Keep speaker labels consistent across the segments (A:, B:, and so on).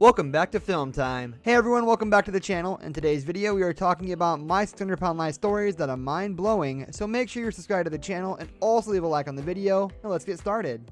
A: Welcome back to Film Time. Hey everyone, welcome back to the channel. In today's video, we are talking about my 600 pound life stories that are mind-blowing, so make sure you're subscribed to the channel and also leave a like on the video. Now let's get started.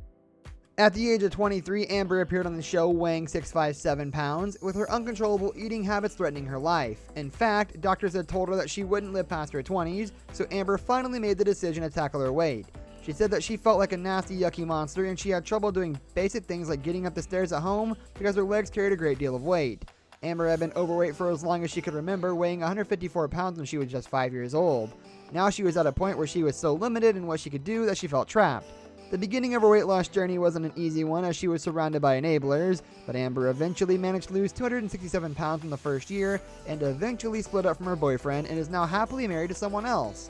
A: At the age of 23, Amber appeared on the show weighing 657 pounds, with her uncontrollable eating habits threatening her life. In fact, doctors had told her that she wouldn't live past her 20s, so Amber finally made the decision to tackle her weight. She said that she felt like a nasty, yucky monster, and she had trouble doing basic things like getting up the stairs at home because her legs carried a great deal of weight. Amber had been overweight for as long as she could remember, weighing 154 pounds when she was just 5 years old. Now she was at a point where she was so limited in what she could do that she felt trapped. The beginning of her weight loss journey wasn't an easy one, as she was surrounded by enablers, but Amber eventually managed to lose 267 pounds in the first year and eventually split up from her boyfriend and is now happily married to someone else.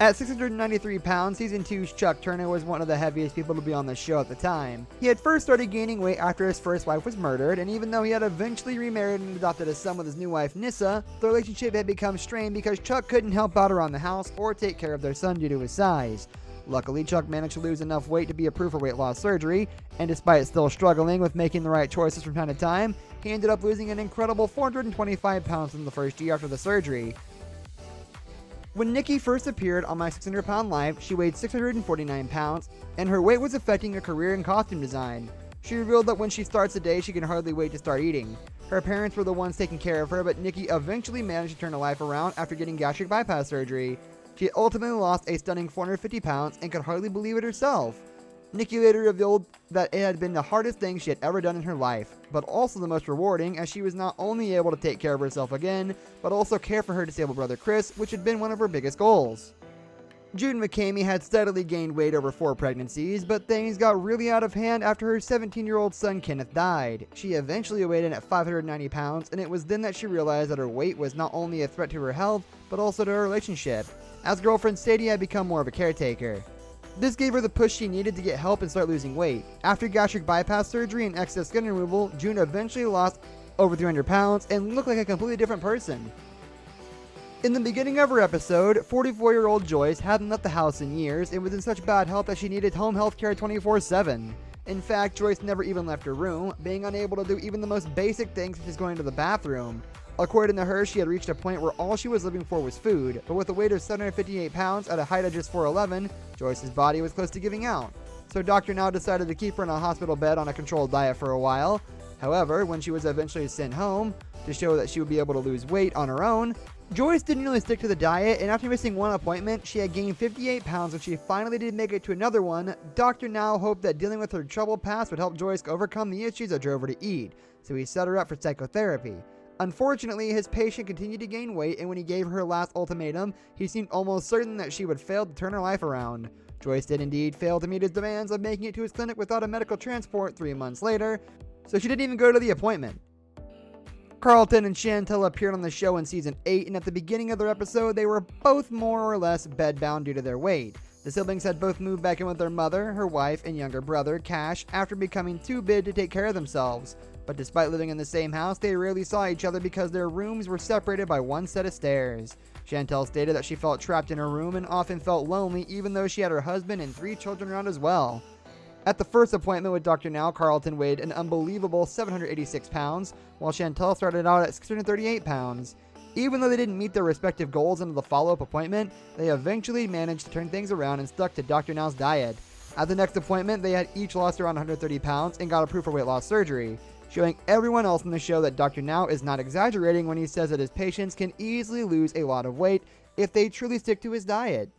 A: At 693 pounds, Season 2's Chuck Turner was one of the heaviest people to be on the show at the time. He had first started gaining weight after his first wife was murdered, and even though he had eventually remarried and adopted a son with his new wife Nissa, the relationship had become strained because Chuck couldn't help out around the house or take care of their son due to his size. Luckily, Chuck managed to lose enough weight to be approved for weight loss surgery, and despite still struggling with making the right choices from time to time, he ended up losing an incredible 425 pounds in the first year after the surgery. When Nikki first appeared on My 600 Pound Life, she weighed 649 pounds, and her weight was affecting a career in costume design. She revealed that when she starts a day, she can hardly wait to start eating. Her parents were the ones taking care of her, but Nikki eventually managed to turn her life around after getting gastric bypass surgery. She ultimately lost a stunning 450 pounds and could hardly believe it herself. Nikki later revealed that it had been the hardest thing she had ever done in her life, but also the most rewarding, as she was not only able to take care of herself again, but also care for her disabled brother Chris, which had been one of her biggest goals. June McCamey had steadily gained weight over 4 pregnancies, but things got really out of hand after her 17-year-old son Kenneth died. She eventually weighed in at 590 pounds, and it was then that she realized that her weight was not only a threat to her health, but also to her relationship, as girlfriend Sadie had become more of a caretaker. This gave her the push she needed to get help and start losing weight. After gastric bypass surgery and excess skin removal, June eventually lost over 300 pounds and looked like a completely different person. In the beginning of her episode, 44-year-old Joyce hadn't left the house in years and was in such bad health that she needed home health care 24/7. In fact, Joyce never even left her room, being unable to do even the most basic things such as going to the bathroom. According to her, she had reached a point where all she was living for was food, but with a weight of 758 pounds at a height of just 4'11", Joyce's body was close to giving out. So Dr. Now decided to keep her in a hospital bed on a controlled diet for a while. However, when she was eventually sent home to show that she would be able to lose weight on her own, Joyce didn't really stick to the diet, and after missing one appointment, she had gained 58 pounds when she finally did make it to another one. Dr. Now hoped that dealing with her troubled past would help Joyce overcome the issues that drove her to eat, so he set her up for psychotherapy. Unfortunately, his patient continued to gain weight, and when he gave her last ultimatum, he seemed almost certain that she would fail to turn her life around. Joyce did indeed fail to meet his demands of making it to his clinic without a medical transport 3 months later, so she didn't even go to the appointment. Carlton and Chantel appeared on the show in Season 8, and at the beginning of their episode, they were both more or less bedbound due to their weight. The siblings had both moved back in with their mother, her wife, and younger brother, Cash, after becoming too big to take care of themselves. But despite living in the same house, they rarely saw each other because their rooms were separated by one set of stairs. Chantel stated that she felt trapped in her room and often felt lonely, even though she had her husband and 3 children around as well. At the first appointment with Dr. Now, Carlton weighed an unbelievable 786 pounds, while Chantel started out at 638 pounds. Even though they didn't meet their respective goals into the follow-up appointment, they eventually managed to turn things around and stuck to Dr. Now's diet. At the next appointment, they had each lost around 130 pounds and got approved for weight loss surgery, showing everyone else in the show that Dr. Now is not exaggerating when he says that his patients can easily lose a lot of weight if they truly stick to his diet.